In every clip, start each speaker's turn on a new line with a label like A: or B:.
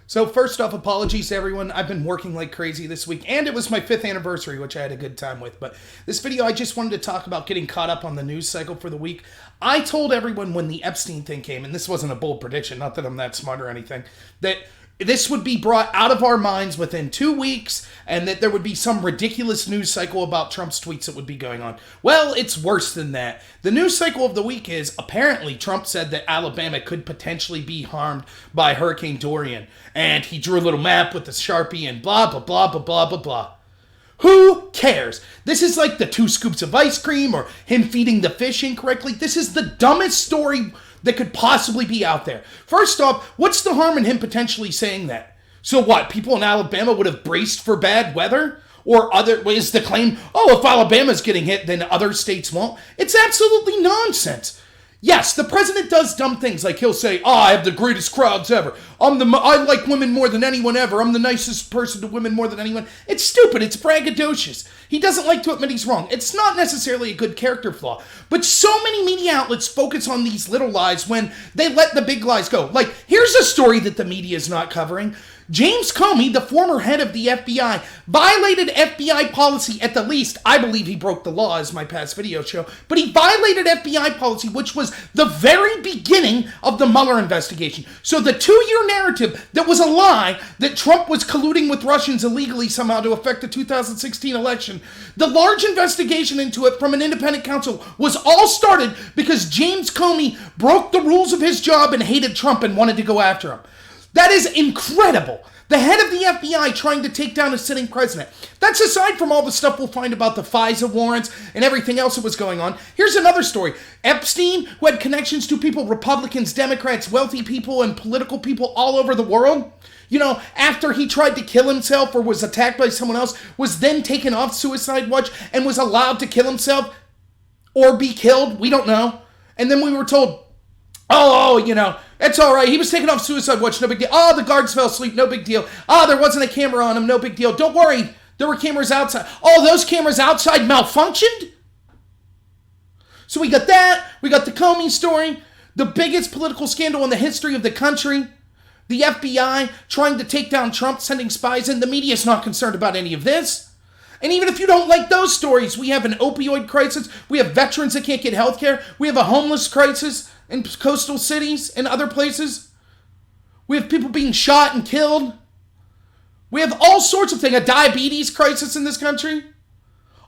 A: So first off, apologies to everyone. I've been working like crazy this week, and it was my 5th anniversary, which I had a good time with. But this video, I just wanted to talk about getting caught up on the news cycle for the week. I told everyone when the Epstein thing came, and this wasn't a bold prediction, not that I'm that smart or anything, that this would be brought out of our minds within 2 weeks, and that there would be some ridiculous news cycle about Trump's tweets that would be going on. Well, it's worse than that. The news cycle of the week is, apparently, Trump said that Alabama could potentially be harmed by Hurricane Dorian, and he drew a little map with a sharpie and blah, blah, blah, blah, blah, blah, blah. Who cares? This is like the 2 scoops of ice cream or him feeding the fish incorrectly. This is the dumbest story that could possibly be out there. First off, what's the harm in him potentially saying that? So what, people in Alabama would have braced for bad weather? Or is the claim, oh, if Alabama's getting hit, then other states won't? It's absolutely nonsense. Yes, the president does dumb things, like he'll say, oh, I have the greatest crowds ever. I like women more than anyone ever. I'm the nicest person to women more than anyone. It's stupid. It's braggadocious. He doesn't like to admit he's wrong. It's not necessarily a good character flaw. But so many media outlets focus on these little lies when they let the big lies go. Like, here's a story that the media is not covering. James Comey, the former head of the FBI, violated FBI policy at the least. I believe he broke the law, as my past video show, but he violated FBI policy, which was the very beginning of the Mueller investigation. So the 2-year narrative that was a lie, that Trump was colluding with Russians illegally somehow to affect the 2016 election, the large investigation into it from an independent counsel was all started because James Comey broke the rules of his job and hated Trump and wanted to go after him. That is incredible. The head of the FBI trying to take down a sitting president. That's aside from all the stuff we'll find about the FISA warrants and everything else that was going on. Here's another story. Epstein, who had connections to people, Republicans, Democrats, wealthy people, and political people all over the world, you know, after he tried to kill himself or was attacked by someone else, was then taken off suicide watch and was allowed to kill himself or be killed. We don't know. And then we were told, you know, it's all right. He was taken off suicide watch, no big deal. Oh, the guards fell asleep, no big deal. Oh, there wasn't a camera on him, no big deal. Don't worry, there were cameras outside. Oh, those cameras outside malfunctioned? So we got that. We got the Comey story, the biggest political scandal in the history of the country. The FBI trying to take down Trump, sending spies in. The media's not concerned about any of this. And even if you don't like those stories, we have an opioid crisis. We have veterans that can't get health care. We have a homeless crisis in coastal cities and other places. We have people being shot and killed. We have all sorts of things. A diabetes crisis in this country.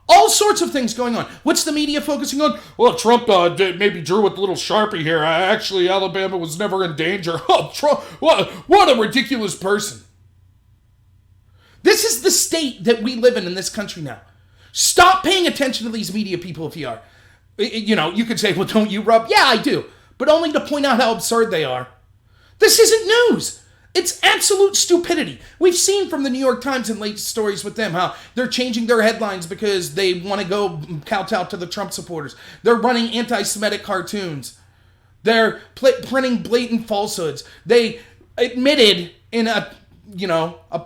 A: All sorts of things going on. What's the media focusing on? Well, Trump maybe drew with a little Sharpie here. Actually, Alabama was never in danger. Oh, Trump, what a ridiculous person. This is the state that we live in this country now. Stop paying attention to these media people if you are. You know, you could say, well, don't you, Rob? Yeah, I do. But only to point out how absurd they are. This isn't news. It's absolute stupidity. We've seen from the New York Times and latest stories with them how they're changing their headlines because they want to go kowtow to the Trump supporters. They're running anti-Semitic cartoons. They're printing blatant falsehoods. They admitted in a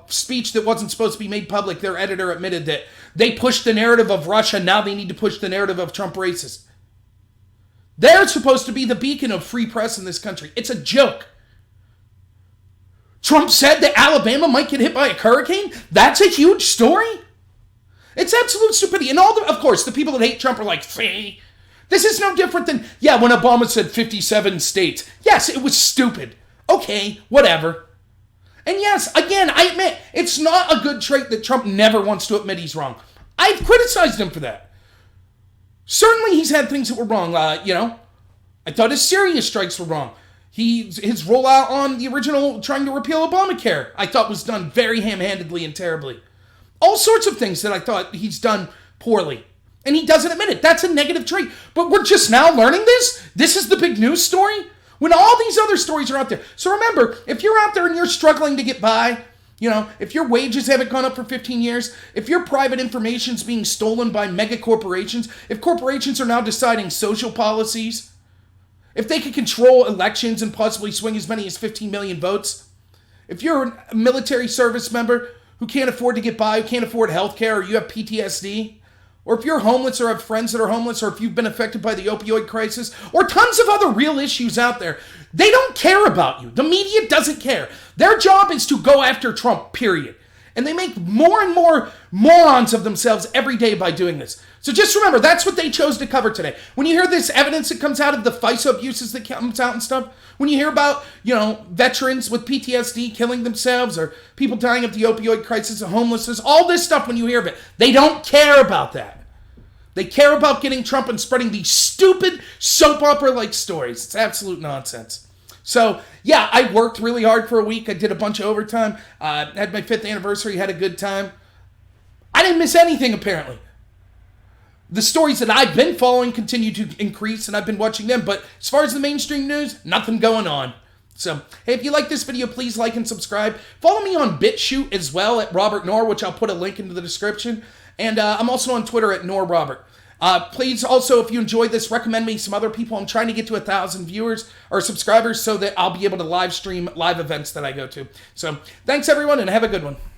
A: speech that wasn't supposed to be made public, their editor admitted that they pushed the narrative of Russia, now they need to push the narrative of Trump racist. They're supposed to be the beacon of free press in this country. It's a joke. Trump said that Alabama might get hit by a hurricane? That's a huge story? It's absolute stupidity. And of course, the people that hate Trump are like, see? This is no different than, when Obama said 57 states. Yes, it was stupid. Okay, whatever. And yes, again, I admit, it's not a good trait that Trump never wants to admit he's wrong. I've criticized him for that. Certainly he's had things that were wrong. I thought his Syria strikes were wrong. His rollout on the original trying to repeal Obamacare, I thought was done very ham-handedly and terribly. All sorts of things that I thought he's done poorly. And he doesn't admit it. That's a negative trait. But we're just now learning this? This is the big news story? When all these other stories are out there. So remember, if you're out there and you're struggling to get by, if your wages haven't gone up for 15 years, if your private information's being stolen by mega corporations, if corporations are now deciding social policies, if they could control elections and possibly swing as many as 15 million votes, if you're a military service member who can't afford to get by, who can't afford health care, or you have PTSD, or if you're homeless or have friends that are homeless, or if you've been affected by the opioid crisis, or tons of other real issues out there, they don't care about you. The media doesn't care. Their job is to go after Trump, period. And they make more and more morons of themselves every day by doing this. So just remember, that's what they chose to cover today. When you hear this evidence that comes out of the FISA abuses that comes out and stuff, when you hear about, veterans with PTSD killing themselves, or people dying of the opioid crisis and homelessness, all this stuff, when you hear of it, they don't care about that. They care about getting Trump and spreading these stupid soap opera-like stories. It's absolute nonsense. So, yeah, I worked really hard for a week. I did a bunch of overtime. Had my 5th anniversary, had a good time. I didn't miss anything, apparently. The stories that I've been following continue to increase, and I've been watching them. But as far as the mainstream news, nothing going on. So, hey, if you like this video, please like and subscribe. Follow me on BitChute as well at Robert Knorr, which I'll put a link into the description. And I'm also on Twitter at KnorrRobert. Please also, if you enjoyed this, recommend me some other people. I'm trying to get to 1,000 viewers or subscribers so that I'll be able to live stream live events that I go to. So thanks, everyone, and have a good one.